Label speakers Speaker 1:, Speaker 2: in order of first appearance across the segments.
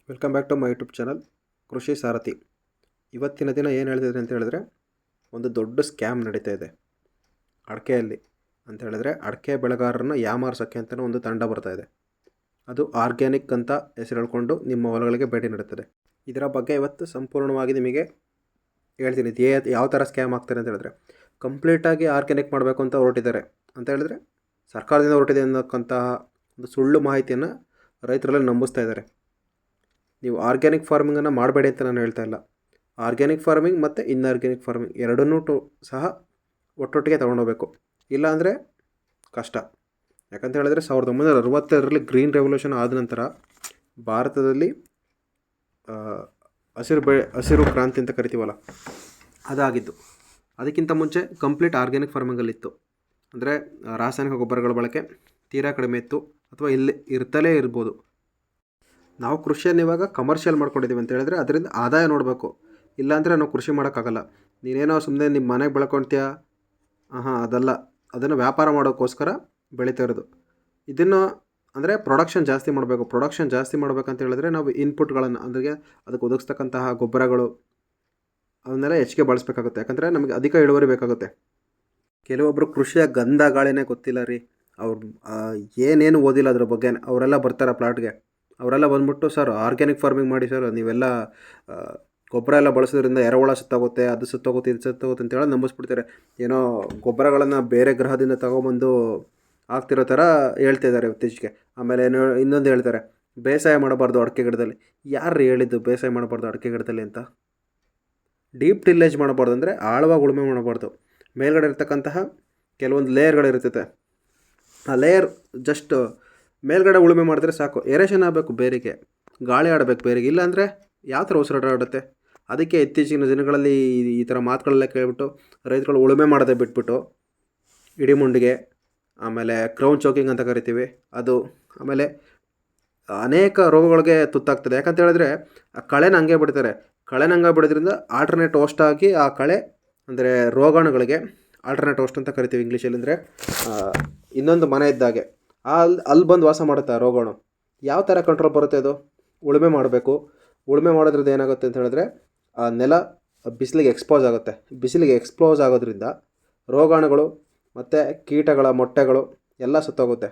Speaker 1: Welcome back to my YouTube channel Krishi Sarathi. ಇವತ್ತಿನ ದಿನ ಏನು ಹೇಳ್ತಿದ್ರೆ ಅಂತ ಹೇಳಿದ್ರೆ, ಒಂದು ದೊಡ್ಡ ಸ್ಕ್ಯಾಮ್ ನಡೀತಾ ಇದೆ ಅಡಿಕೆಯಲ್ಲಿ. ಅಂತ ಹೇಳಿದ್ರೆ ಅಡಿಕೆ ಬೆಳೆಗಾರರನ್ನು ಯಾಮಾರಿಸೋಕ್ಕೆ ಅಂತಲೇ ಒಂದು ತಂಡ ಬರ್ತಾ ಇದೆ. ಅದು ಆರ್ಗ್ಯಾನಿಕ್ ಅಂತ ಹೆಸರು ಹೇಳ್ಕೊಂಡು ನಿಮ್ಮ ಹೊಲಗಳಿಗೆ ಭೇಟಿ ನೀಡುತ್ತದೆ. ಇದರ ಬಗ್ಗೆ ಇವತ್ತು ಸಂಪೂರ್ಣವಾಗಿ ನಿಮಗೆ ಹೇಳ್ತೀನಿ. ಯಾವ ಥರ ಸ್ಕ್ಯಾಮ್ ಆಗ್ತಾರೆ ಅಂತ ಹೇಳಿದ್ರೆ, ಕಂಪ್ಲೀಟಾಗಿ ಆರ್ಗ್ಯಾನಿಕ್ ಮಾಡಬೇಕು ಅಂತ ಹೊರಟಿದ್ದಾರೆ. ಅಂತ ಹೇಳಿದ್ರೆ ಸರ್ಕಾರದಿಂದ ಹೊರಟಿದೆ ಅನ್ನೋಕ್ಕಂತಹ ಒಂದು ಸುಳ್ಳು ಮಾಹಿತಿಯನ್ನು ರೈತರಲ್ಲಿ ನಂಬಿಸ್ತಾ ಇದ್ದಾರೆ. ನೀವು ಆರ್ಗ್ಯಾನಿಕ್ ಫಾರ್ಮಿಂಗನ್ನು ಮಾಡಬೇಡಿ ಅಂತ ನಾನು ಹೇಳ್ತಾ ಇಲ್ಲ. ಆರ್ಗ್ಯಾನಿಕ್ ಫಾರ್ಮಿಂಗ್ ಮತ್ತು ಇನ್ಆರ್ಗ್ಯಾನಿಕ್ ಫಾರ್ಮಿಂಗ್ ಎರಡನ್ನೂ ಸಹ ಒಟ್ಟೊಟ್ಟಿಗೆ ತೊಗೊಂಡೋಗ್ಬೇಕು. ಇಲ್ಲಾಂದರೆ ಕಷ್ಟ. ಯಾಕಂತ ಹೇಳಿದ್ರೆ 1962ರಲ್ಲಿ ಗ್ರೀನ್ ರೆವಲ್ಯೂಷನ್ ಆದ ನಂತರ ಭಾರತದಲ್ಲಿ ಹಸಿರು ಕ್ರಾಂತಿ ಅಂತ ಕರಿತೀವಲ್ಲ, ಅದಾಗಿದ್ದು. ಅದಕ್ಕಿಂತ ಮುಂಚೆ ಕಂಪ್ಲೀಟ್ ಆರ್ಗ್ಯಾನಿಕ್ ಫಾರ್ಮಿಂಗಲ್ಲಿತ್ತು. ಅಂದರೆ ರಾಸಾಯನಿಕ ಗೊಬ್ಬರಗಳ ಬಳಕೆ ತೀರಾ ಕಡಿಮೆ ಇತ್ತು, ಅಥವಾ ಇಲ್ಲಿ ಇರ್ತಲೇ ಇರ್ಬೋದು. ನಾವು ಕೃಷಿಯನ್ನು ಇವಾಗ ಕಮರ್ಷಿಯಲ್ ಮಾಡ್ಕೊಂಡಿದ್ದೀವಿ ಅಂತ ಹೇಳಿದ್ರೆ ಅದರಿಂದ ಆದಾಯ ನೋಡಬೇಕು. ಇಲ್ಲಾಂದರೆ ನಾವು ಕೃಷಿ ಮಾಡೋಕ್ಕಾಗಲ್ಲ. ನೀನೇನೋ ಸುಮ್ಮನೆ ನಿಮ್ಮ ಮನೆಗೆ ಬೆಳ್ಕೊಳ್ತೀಯ, ಅದಲ್ಲ. ಅದನ್ನು ವ್ಯಾಪಾರ ಮಾಡೋಕ್ಕೋಸ್ಕರ ಬೆಳೀತಾ ಇರೋದು. ಇದನ್ನು ಅಂದರೆ ಪ್ರೊಡಕ್ಷನ್ ಜಾಸ್ತಿ ಮಾಡಬೇಕು. ಪ್ರೊಡಕ್ಷನ್ ಜಾಸ್ತಿ ಮಾಡಬೇಕಂತ ಹೇಳಿದ್ರೆ ನಾವು ಇನ್ಪುಟ್ಗಳನ್ನು, ಅಂದರೆ ಅದಕ್ಕೆ ಒದಗಿಸ್ತಕ್ಕಂತಹ ಗೊಬ್ಬರಗಳು ಅವನ್ನೆಲ್ಲ ಹೆಚ್ಚಿಗೆ ಬಳಸಬೇಕಾಗುತ್ತೆ. ಯಾಕಂದರೆ ನಮಗೆ ಅಧಿಕ ಇಳುವರಿ ಬೇಕಾಗುತ್ತೆ. ಕೆಲವೊಬ್ಬರು ಕೃಷಿಯ ಗಂಧ ಗಾಳಿನೇ ಗೊತ್ತಿಲ್ಲ ರೀ, ಅವ್ರು ಏನೇನು ಓದಿಲ್ಲ ಅದ್ರ ಬಗ್ಗೆ. ಅವರೆಲ್ಲ ಬರ್ತಾರೆ ಪ್ಲಾಟ್ಗೆ. ಅವರೆಲ್ಲ ಬಂದ್ಬಿಟ್ಟು, ಸರ್ ಆರ್ಗ್ಯಾನಿಕ್ ಫಾರ್ಮಿಂಗ್ ಮಾಡಿ ಸರ್, ನೀವೆಲ್ಲ ಗೊಬ್ಬರ ಎಲ್ಲ ಬಳಸೋದ್ರಿಂದ ಎರೆಹುಳ ಸುತ್ತಾಗುತ್ತೆ, ಅದು ಸುತ್ತೋಗುತ್ತೆ, ಇದು ಸುತ್ತೋಗುತ್ತೆ ಅಂತ ಹೇಳಿ ನಂಬಿಸ್ಬಿಡ್ತಾರೆ. ಏನೋ ಗೊಬ್ಬರಗಳನ್ನು ಬೇರೆ ಗ್ರಹದಿಂದ ತಗೊಬಂದು ಆಗ್ತಿರೋ ಥರ ಹೇಳ್ತಿದ್ದಾರೆ ಇತ್ತೀಚೆಗೆ. ಆಮೇಲೆ ಇನ್ನೊಂದು ಹೇಳ್ತಾರೆ, ಬೇಸಾಯ ಮಾಡಬಾರ್ದು ಅಡಿಕೆ ಗಿಡದಲ್ಲಿ. ಯಾರು ಹೇಳಿದ್ದು ಬೇಸಾಯ ಮಾಡಬಾರ್ದು ಅಡಿಕೆ ಗಿಡದಲ್ಲಿ ಅಂತ? ಡೀಪ್ ಟಿಲ್ಲೇಜ್ ಮಾಡಬಾರ್ದು, ಅಂದರೆ ಆಳವಾಗಿ ಉಳುಮೆ ಮಾಡಬಾರ್ದು. ಮೇಲ್ಗಡೆ ಇರ್ತಕ್ಕಂತಹ ಕೆಲವೊಂದು ಲೇಯರ್ಗಳಿರ್ತೈತೆ. ಆ ಲೇಯರ್ ಜಸ್ಟ್ ಮೇಲ್ಗಡೆ ಉಳುಮೆ ಮಾಡಿದ್ರೆ ಸಾಕು. ಏರೇಷನ್ ಆಗಬೇಕು ಬೇರಿಗೆ, ಗಾಳಿ ಆಡಬೇಕು ಬೇರಿಗೆ. ಇಲ್ಲಾಂದರೆ ಯಾವ ಥರ ಉಸಿರಾಡುತ್ತೆ? ಅದಕ್ಕೆ ಇತ್ತೀಚಿನ ದಿನಗಳಲ್ಲಿ ಈ ಥರ ಮಾತುಗಳೆಲ್ಲ ಕೇಳಿಬಿಟ್ಟು ರೈತರುಗಳು ಉಳುಮೆ ಮಾಡೋದೇ ಬಿಟ್ಬಿಟ್ಟು ಇಡಿಮುಂಡಿಗೆ, ಆಮೇಲೆ ಕ್ರೌನ್ ಚೋಕಿಂಗ್ ಅಂತ ಕರಿತೀವಿ ಅದು, ಆಮೇಲೆ ಅನೇಕ ರೋಗಗಳಿಗೆ ತುತ್ತಾಗ್ತದೆ. ಯಾಕಂತ ಹೇಳಿದ್ರೆ ಆ ಕಳೆನ ಹಂಗೆ ಬಿಡ್ತಾರೆ. ಕಳೆನ ಹಂಗೆ ಬಿಡೋದ್ರಿಂದ ಆಲ್ಟರ್ನೇಟ್ ಹೋಸ್ಟ್ ಆಗಿ ಆ ಕಳೆ, ಅಂದರೆ ರೋಗಾಣುಗಳಿಗೆ ಆಲ್ಟರ್ನೇಟ್ ಹೋಸ್ಟ್ ಅಂತ ಕರಿತೀವಿ ಇಂಗ್ಲೀಷಲ್ಲಿ. ಅಂದರೆ ಇನ್ನೊಂದು ಮನೆ ಇದ್ದಾಗೆ ಅಲ್ಲಿ ಬಂದು ವಾಸ ಮಾಡುತ್ತೆ ಆ ರೋಗಾಣು. ಯಾವ ಥರ ಕಂಟ್ರೋಲ್ ಬರುತ್ತೆ ಅದು? ಉಳುಮೆ ಮಾಡಬೇಕು. ಉಳುಮೆ ಮಾಡೋದ್ರಿಂದ ಏನಾಗುತ್ತೆ ಅಂತ ಹೇಳಿದ್ರೆ ಆ ನೆಲ ಬಿಸಿಲಿಗೆ ಎಕ್ಸ್ಪೋಸ್ ಆಗುತ್ತೆ. ಬಿಸಿಲಿಗೆ ಎಕ್ಸ್ಪೋಸ್ ಆಗೋದ್ರಿಂದ ರೋಗಾಣುಗಳು ಮತ್ತು ಕೀಟಗಳ ಮೊಟ್ಟೆಗಳು ಎಲ್ಲ ಸತ್ತೋಗುತ್ತೆ.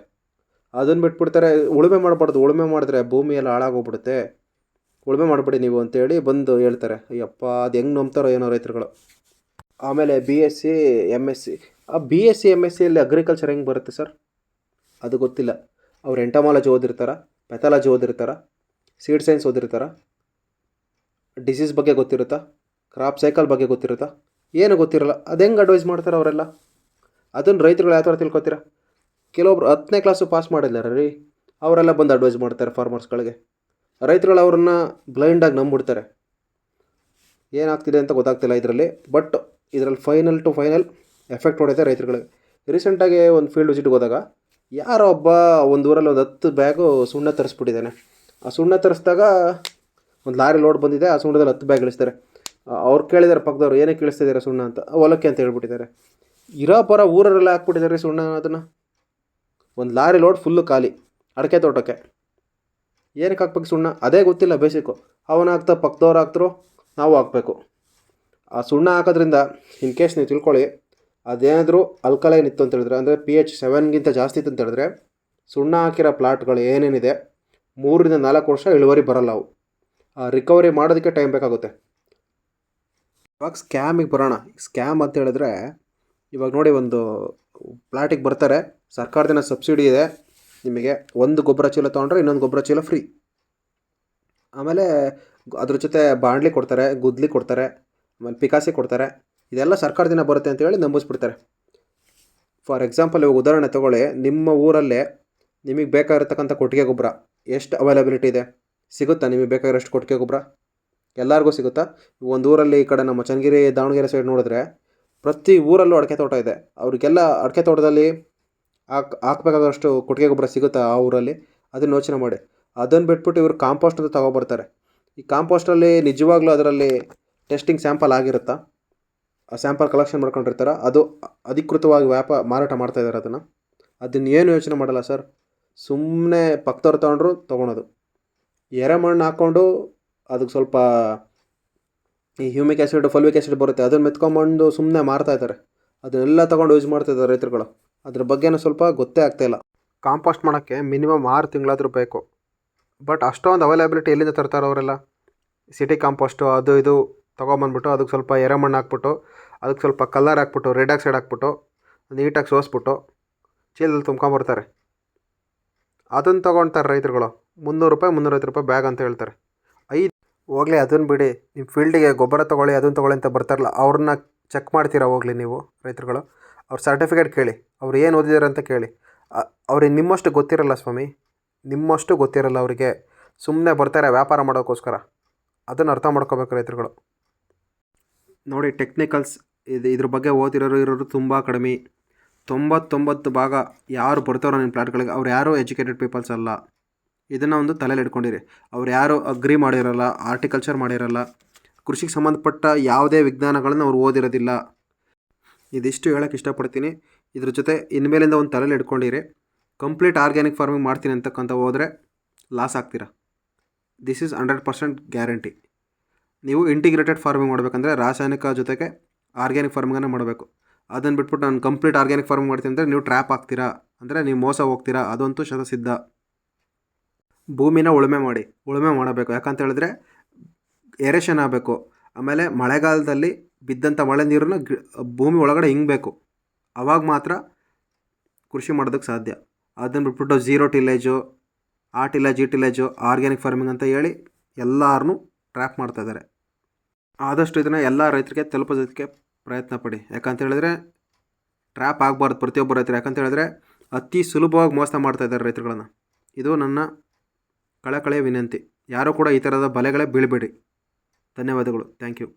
Speaker 1: ಅದನ್ನು ಬಿಟ್ಬಿಡ್ತಾರೆ. ಉಳುಮೆ ಮಾಡಬಾರ್ದು, ಉಳುಮೆ ಮಾಡಿದ್ರೆ ಭೂಮಿ ಎಲ್ಲ ಹಾಳಾಗೋಗ್ಬಿಡುತ್ತೆ, ಉಳುಮೆ ಮಾಡಿಬಿಡಿ ನೀವು ಅಂತೇಳಿ ಬಂದು ಹೇಳ್ತಾರೆ. ಅಯ್ಯಪ್ಪ, ಅದು ಹೆಂಗೆ ನಂಬ್ತಾರೋ ಏನೋ ರೈತರುಗಳು. ಆಮೇಲೆ BSc MSc, ಆ BSc MScಯಲ್ಲಿ ಅಗ್ರಿಕಲ್ಚರ್ ಹೆಂಗೆ ಬರುತ್ತೆ ಸರ್? ಅದು ಗೊತ್ತಿಲ್ಲ. ಅವ್ರು ಎಂಟಮಾಲಜಿ ಓದಿರ್ತಾರ, ಪೆಥಾಲಜಿ ಓದಿರ್ತಾರ, ಸೀಡ್ ಸೈನ್ಸ್ ಓದಿರ್ತಾರ, ಡಿಸೀಸ್ ಬಗ್ಗೆ ಗೊತ್ತಿರುತ್ತಾ, ಕ್ರಾಪ್ ಸೈಕಲ್ ಬಗ್ಗೆ ಗೊತ್ತಿರುತ್ತಾ? ಏನು ಗೊತ್ತಿರಲ್ಲ. ಅದು ಹೆಂಗೆ ಅಡ್ವೈಸ್ ಮಾಡ್ತಾರೆ ಅವರೆಲ್ಲ? ಅದನ್ನು ರೈತರುಗಳು ಯಾವ ಥರ ತಿಳ್ಕೊತೀರ? ಕೆಲವೊಬ್ರು 10ನೇ ಕ್ಲಾಸು ಪಾಸ್ ಮಾಡಿದ್ದಾರೆ ರೀ, ಅವರೆಲ್ಲ ಬಂದು ಅಡ್ವೈಸ್ ಮಾಡ್ತಾರೆ ಫಾರ್ಮರ್ಸ್ಗಳಿಗೆ. ರೈತರುಗಳು ಅವ್ರನ್ನ ಬ್ಲೈಂಡಾಗಿ ನಂಬಿಬಿಡ್ತಾರೆ. ಏನಾಗ್ತಿದೆ ಅಂತ ಗೊತ್ತಾಗ್ತಿಲ್ಲ ಇದರಲ್ಲಿ. ಬಟ್ ಇದರಲ್ಲಿ ಫೈನಲ್ ಟು ಫೈನಲ್ ಎಫೆಕ್ಟ್ ಹೊಡೆಯುತ್ತೆ ರೈತರುಗಳಿಗೆ. ರೀಸೆಂಟಾಗಿ ಒಂದು ಫೀಲ್ಡ್ ವಿಸಿಟ್ಗೆ ಹೋದಾಗ ಯಾರೋ ಒಬ್ಬ ಒಂದು ಊರಲ್ಲಿ ಒಂದು 10 ಬ್ಯಾಗು ಸುಣ್ಣ ತರಿಸ್ಬಿಟ್ಟಿದ್ದಾನೆ. ಆ ಸುಣ್ಣ ತರಿಸಿದಾಗ ಒಂದು ಲಾರಿ ಲೋಡ್ ಬಂದಿದೆ, ಆ ಸುಣ್ಣದಲ್ಲಿ 10 ಬ್ಯಾಗ್ ಇಳಿಸ್ತಾರೆ. ಅವ್ರು ಕೇಳಿದ್ದಾರೆ ಪಕ್ಕದವ್ರು, ಏನಕ್ಕೆ ಇಳಿಸ್ತಿದ್ದಾರೆ ಸುಣ್ಣ ಅಂತ? ಹೊಲಕ್ಕೆ ಅಂತ ಹೇಳ್ಬಿಟ್ಟಿದ್ದಾರೆ. ಇರೋ ಬರೋ ಊರರೆಲ್ಲ ಹಾಕ್ಬಿಟ್ಟಿದ್ದಾರೆ ಸುಣ್ಣ. ಅದನ್ನು ಒಂದು ಲಾರಿ ಲೋಡ್ ಫುಲ್ಲು ಖಾಲಿ ಅಡಿಕೆ ತೋಟಕ್ಕೆ. ಏನಕ್ಕೆ ಹಾಕ್ಬೇಕು ಸುಣ್ಣ? ಅದೇ ಗೊತ್ತಿಲ್ಲ ಬೇಸಿಕ್ಕು. ಅವನು ಹಾಕ್ತಾ, ಪಕ್ಕದವ್ರು ಹಾಕ್ತರು, ನಾವು ಹಾಕಬೇಕು. ಆ ಸುಣ್ಣ ಹಾಕೋದ್ರಿಂದ ಇನ್ ಕೇಸ್ ನೀವು ತಿಳ್ಕೊಳ್ಳಿ, ಅದೇನಾದರೂ ಅಲ್ಕಲೈನ್ ಇತ್ತು ಅಂತ ಹೇಳಿದ್ರೆ, ಅಂದರೆ pH 7ಗಿಂತ ಜಾಸ್ತಿ ಇತ್ತು ಅಂತ ಹೇಳಿದ್ರೆ, ಸುಣ್ಣ ಹಾಕಿರೋ ಪ್ಲಾಟ್ಗಳು ಏನೇನಿದೆ 3 ರಿಂದ 4 ವರ್ಷ ಇಳುವರಿ ಬರಲ್ಲ. ಅವು ರಿಕವರಿ ಮಾಡೋದಕ್ಕೆ ಟೈಮ್ ಬೇಕಾಗುತ್ತೆ. ಇವಾಗ ಸ್ಕ್ಯಾಮಿಗೆ ಬರೋಣ. ಸ್ಕ್ಯಾಮ್ ಅಂತ ಹೇಳಿದ್ರೆ, ಇವಾಗ ನೋಡಿ, ಒಂದು ಪ್ಲಾಟಿಗೆ ಬರ್ತಾರೆ, ಸರ್ಕಾರದಿಂದ ಸಬ್ಸಿಡಿ ಇದೆ ನಿಮಗೆ, ಒಂದು ಗೊಬ್ಬರ ಚೀಲ ತೊಗೊಂಡ್ರೆ ಇನ್ನೊಂದು ಗೊಬ್ಬರ ಚೀಲ ಫ್ರೀ. ಆಮೇಲೆ ಅದ್ರ ಜೊತೆ ಬಾಂಡ್ಲಿ ಕೊಡ್ತಾರೆ, ಗುದ್ಲಿ ಕೊಡ್ತಾರೆ, ಆಮೇಲೆ ಪಿಕಾಸಿ ಕೊಡ್ತಾರೆ. ಇದೆಲ್ಲ ಸರ್ಕಾರದಿಂದ ಬರುತ್ತೆ ಅಂತೇಳಿ ನಂಬಿಸ್ಬಿಡ್ತಾರೆ. ಫಾರ್ ಎಕ್ಸಾಂಪಲ್, ಇವಾಗ ಉದಾಹರಣೆ ತೊಗೊಳ್ಳಿ, ನಿಮ್ಮ ಊರಲ್ಲೇ ನಿಮಗೆ ಬೇಕಾಗಿರ್ತಕ್ಕಂಥ ಕೊಟ್ಟಿಗೆ ಗೊಬ್ಬರ ಎಷ್ಟು ಅವೈಲಬಿಲಿಟಿ ಇದೆ? ಸಿಗುತ್ತಾ ನಿಮಗೆ ಬೇಕಾಗಿರೋಷ್ಟು ಕೊಟ್ಟಿಗೆ ಗೊಬ್ಬರ? ಎಲ್ಲರಿಗೂ ಸಿಗುತ್ತಾ? ಒಂದು ಊರಲ್ಲಿ, ಈ ಕಡೆ ನಮ್ಮ ಚನ್ನಗಿರಿ ದಾವಣಗೆರೆ ಸೈಡ್ ನೋಡಿದ್ರೆ ಪ್ರತಿ ಊರಲ್ಲೂ ಅಡಿಕೆ ತೋಟ ಇದೆ. ಅವರಿಗೆಲ್ಲ ಅಡಿಕೆ ತೋಟದಲ್ಲಿ ಹಾಕಬೇಕಾಗೋಷ್ಟು ಕೊಟ್ಟಿಗೆ ಗೊಬ್ಬರ ಸಿಗುತ್ತಾ ಆ ಊರಲ್ಲಿ? ಅದನ್ನು ಯೋಚನೆ ಮಾಡಿ. ಅದನ್ನು ಬಿಟ್ಬಿಟ್ಟು ಇವರು ಕಾಂಪೋಸ್ಟ್ ಅಂತ ತಗೊಬರ್ತಾರೆ. ಈ ಕಾಂಪೋಸ್ಟಲ್ಲಿ ನಿಜವಾಗ್ಲೂ ಅದರಲ್ಲಿ ಟೆಸ್ಟಿಂಗ್ ಸ್ಯಾಂಪಲ್ ಆಗಿರುತ್ತಾ? ಆ ಸ್ಯಾಂಪಲ್ ಕಲೆಕ್ಷನ್ ಮಾಡ್ಕೊಂಡಿರ್ತಾರೆ, ಅದು ಅಧಿಕೃತವಾಗಿ ಮಾರಾಟ ಮಾಡ್ತಾಯಿದ್ದಾರೆ ಅದನ್ನು ಏನು ಯೋಚನೆ ಮಾಡಲ್ಲ ಸರ್. ಸುಮ್ಮನೆ ಪಕ್ಕದವ್ರು ತೊಗೊಳೋದು. ಎರೆಮಣ್ಣು ಹಾಕ್ಕೊಂಡು ಅದಕ್ಕೆ ಸ್ವಲ್ಪ ಈ ಹ್ಯೂಮಿಕ್ ಆ್ಯಸಿಡ್ ಫಲ್ವಿಕ್ ಆ್ಯಸಿಡ್ ಬರುತ್ತೆ, ಅದನ್ನು ಮೆತ್ಕೊಂಬಂದು ಸುಮ್ಮನೆ ಮಾರ್ತಾಯಿದ್ದಾರೆ. ಅದನ್ನೆಲ್ಲ ತೊಗೊಂಡು ಯೂಸ್ ಮಾಡ್ತಿದ್ದಾರೆ ರೈತರುಗಳು. ಅದ್ರ ಬಗ್ಗೆನೂ ಸ್ವಲ್ಪ ಗೊತ್ತೇ ಆಗ್ತಾಯಿಲ್ಲ. ಕಾಂಪೋಸ್ಟ್ ಮಾಡೋಕ್ಕೆ ಮಿನಿಮಮ್ 6 ತಿಂಗಳಾದರೂ ಬೇಕು. ಬಟ್ ಅಷ್ಟೊಂದು ಅವೈಲಬಿಲಿಟಿ ಎಲ್ಲಿಂದ ತರ್ತಾರೆ ಅವರೆಲ್ಲ? ಸಿಟಿ ಕಾಂಪೋಸ್ಟು ಅದು ಇದು ತೊಗೊಂಬಂದ್ಬಿಟ್ಟು ಅದಕ್ಕೆ ಸ್ವಲ್ಪ ಎರೆಮಣ್ಣು ಹಾಕ್ಬಿಟ್ಟು ಅದಕ್ಕೆ ಸ್ವಲ್ಪ ಕಲರ್ ಹಾಕ್ಬಿಟ್ಟು ರೆಡ್ ಆಕ್ಸೈಡ್ ಹಾಕ್ಬಿಟ್ಟು ನೀಟಾಗಿ ಸೋಸ್ಬಿಟ್ಟು ಚೀಲದಲ್ಲಿ ತುಂಬ್ಕೊಂಬರ್ತಾರೆ. ಅದನ್ನು ತೊಗೊಳ್ತಾರೆ ರೈತರುಗಳು. 300 ರೂಪಾಯಿ 350 ರೂಪಾಯಿ ಬ್ಯಾಗ್ ಅಂತ ಹೇಳ್ತಾರೆ. ಹೋಗಲಿ ಅದನ್ನು ಬಿಡಿ, ನಿಮ್ಮ ಫೀಲ್ಡಿಗೆ ಗೊಬ್ಬರ ತೊಗೊಳ್ಳಿ ಅದನ್ನು ತೊಗೊಳ್ಳಿ ಅಂತ ಬರ್ತಾರಲ್ಲ, ಅವ್ರನ್ನ ಚೆಕ್ ಮಾಡ್ತೀರಾ ಹೋಗಲಿ ನೀವು ರೈತರುಗಳು? ಅವ್ರ ಸರ್ಟಿಫಿಕೇಟ್ ಕೇಳಿ, ಅವ್ರು ಏನು ಓದಿದ್ದಾರೆ ಅಂತ ಕೇಳಿ. ಅವ್ರಿಗೆ ನಿಮ್ಮಷ್ಟು ಗೊತ್ತಿರಲ್ಲ ಸ್ವಾಮಿ, ನಿಮ್ಮಷ್ಟು ಗೊತ್ತಿರಲ್ಲ ಅವರಿಗೆ. ಸುಮ್ಮನೆ ಬರ್ತಾರೆ ವ್ಯಾಪಾರ ಮಾಡೋಕ್ಕೋಸ್ಕರ. ಅದನ್ನು ಅರ್ಥ ಮಾಡ್ಕೋಬೇಕು ರೈತರುಗಳು. ನೋಡಿ, ಟೆಕ್ನಿಕಲ್ಸ್ ಇದ್ರ ಬಗ್ಗೆ ಓದಿರೋರು ತುಂಬ ಕಡಿಮೆ. 99 ಭಾಗ ಯಾರು ಬರ್ತಾರೋ ನಿಮ್ಮ ಪ್ಲಾಟ್ಗಳಿಗೆ ಅವ್ರು ಯಾರೂ ಎಜುಕೇಟೆಡ್ ಪೀಪಲ್ಸ್ ಅಲ್ಲ. ಇದನ್ನು ಒಂದು ತಲೆಯಲ್ಲಿ ಇಟ್ಕೊಂಡಿರಿ. ಅವ್ರು ಯಾರು ಅಗ್ರಿ ಮಾಡಿರಲ್ಲ, ಆರ್ಟಿಕಲ್ಚರ್ ಮಾಡಿರಲ್ಲ, ಕೃಷಿಗೆ ಸಂಬಂಧಪಟ್ಟ ಯಾವುದೇ ವಿಜ್ಞಾನಗಳನ್ನು ಅವ್ರು ಓದಿರೋದಿಲ್ಲ. ಇದಿಷ್ಟು ಹೇಳೋಕ್ಕೆ ಇಷ್ಟಪಡ್ತೀನಿ. ಇದ್ರ ಜೊತೆ ಇನ್ಮೇಲಿಂದ ಒಂದು ತಲೆಯಲ್ಲಿ ಇಟ್ಕೊಂಡಿರಿ. ಕಂಪ್ಲೀಟ್ ಆರ್ಗ್ಯಾನಿಕ್ ಫಾರ್ಮಿಂಗ್ ಮಾಡ್ತೀನಿ ಅಂತಕ್ಕಂಥ ಹೋದರೆ ಲಾಸ್ ಆಗ್ತೀರಾ. This is 100% guarantee. ನೀವು ಇಂಟಿಗ್ರೇಟೆಡ್ ಫಾರ್ಮಿಂಗ್ ಮಾಡಬೇಕಂದ್ರೆ ರಾಸಾಯನಿಕ ಜೊತೆಗೆ ಆರ್ಗ್ಯಾನಿಕ್ ಫಾರ್ಮಿಂಗನ್ನು ಮಾಡಬೇಕು. ಅದನ್ನು ಬಿಟ್ಬಿಟ್ಟು ನಾನು ಕಂಪ್ಲೀಟ್ ಆರ್ಗ್ಯಾನಿಕ್ ಫಾರ್ಮಿಂಗ್ ಮಾಡ್ತೀನಿ ಅಂದರೆ ನೀವು ಟ್ರ್ಯಾಪ್ ಆಗ್ತೀರಾ, ಅಂದರೆ ನೀವು ಮೋಸ ಹೋಗ್ತೀರಾ. ಅದಂತೂ ಶತಸಿದ್ಧ. ಭೂಮಿನ ಉಳುಮೆ ಮಾಡಬೇಕು. ಯಾಕಂತ ಹೇಳಿದ್ರೆ ಏರೇಷನ್ ಆಗಬೇಕು. ಆಮೇಲೆ ಮಳೆಗಾಲದಲ್ಲಿ ಬಿದ್ದಂಥ ಮಳೆ ನೀರನ್ನು ಭೂಮಿ ಒಳಗಡೆ ಹಿಂಗಬೇಕು. ಆವಾಗ ಮಾತ್ರ ಕೃಷಿ ಮಾಡೋದಕ್ಕೆ ಸಾಧ್ಯ. ಅದನ್ನು ಬಿಟ್ಬಿಟ್ಟು ಝೀರೋ ಟಿಲ್ಲೇಜು, ಆ ಟಿಲ್ಲೇಜ್ ಈ ಟಿಲ್ಲೇಜು, ಆರ್ಗ್ಯಾನಿಕ್ ಫಾರ್ಮಿಂಗ್ ಅಂತ ಹೇಳಿ ಎಲ್ಲರನ್ನೂ ಟ್ರ್ಯಾಪ್ ಮಾಡ್ತಾಯಿದ್ದಾರೆ. ಆದಷ್ಟು ಇದನ್ನು ಎಲ್ಲ ರೈತರಿಗೆ ತಲುಪೋದಕ್ಕೆ ಪ್ರಯತ್ನ ಪಡಿ. ಯಾಕಂತ ಹೇಳಿದ್ರೆ ಟ್ರ್ಯಾಪ್ ಆಗಬಾರ್ದು ಪ್ರತಿಯೊಬ್ಬ ರೈತರು. ಯಾಕಂತ ಹೇಳಿದ್ರೆ ಅತಿ ಸುಲಭವಾಗಿ ಮೋಸ ಮಾಡ್ತಾಯಿದ್ದಾರೆ ರೈತರುಗಳನ್ನು. ಇದು ನನ್ನ ಕಳಕಳಿಯ ವಿನಂತಿ. ಯಾರೂ ಕೂಡ ಈ ಥರದ ಬಲೆಗಳೇ ಬೀಳಬೇಡಿ. ಧನ್ಯವಾದಗಳು. Thank you.